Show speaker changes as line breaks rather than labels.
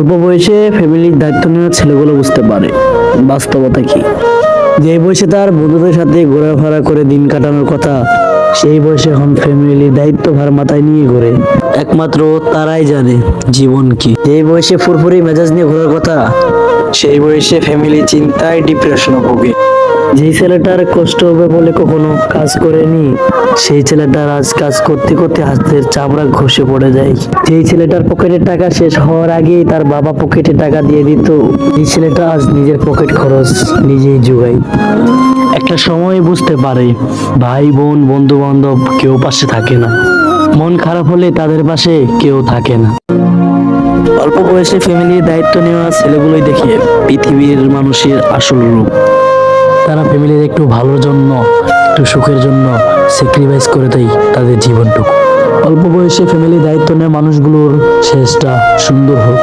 অল্প বয়সে ফ্যামিলির দায়িত্ব নেওয়া ছেলেগুলো বুঝতে পারে বাস্তবতা কি। যে বয়সে তার বন্ধুদের সাথে ঘোরাফেরা করে দিন কাটানোর কথা, সেই বয়সে এখন ফ্যামিলির দায়িত্ব ভার মাথায় নিয়ে ঘোরে। একমাত্র তারাই জানে জীবন কি। যে বয়সে ফুরফুরি মেজাজ নিয়ে ঘোরার কথা, সেই বয়সে ফ্যামিলি চিন্তায় ডিপ্রেশনে ভোগে। যেই ছেলেটার কষ্ট হবে বলে কখনো কাজ করেনি, সেই ছেলেটার আজ কাজ করতে করতে হাতের চামড়া ঘষে পড়ে যায়। যেই ছেলেটার পকেটের টাকা শেষ হওয়ার আগেই তার বাবা পকেটে টাকা দিয়ে দিত, এই ছেলেটা আজ নিজের পকেট খরচ নিজেই জোগায়। একটা সময় বুঝতে পারে ভাই বোন বন্ধু বান্ধব কেউ পাশে থাকে না, মন খারাপ হলে তাদের পাশে কেউ থাকে না। অল্প বয়সে ফ্যামিলির দায়িত্ব নেওয়া ছেলেগুলোই দেখে পৃথিবীর মানুষের আসল রূপ। তারা ফ্যামিলির একটু ভালোর জন্য, একটু সুখের জন্য স্যাক্রিফাইস করে দেয় তাদের জীবনটুকু। অল্প বয়সে ফ্যামিলির দায়িত্ব নেওয়া মানুষগুলোর শেষটা সুন্দর হোক।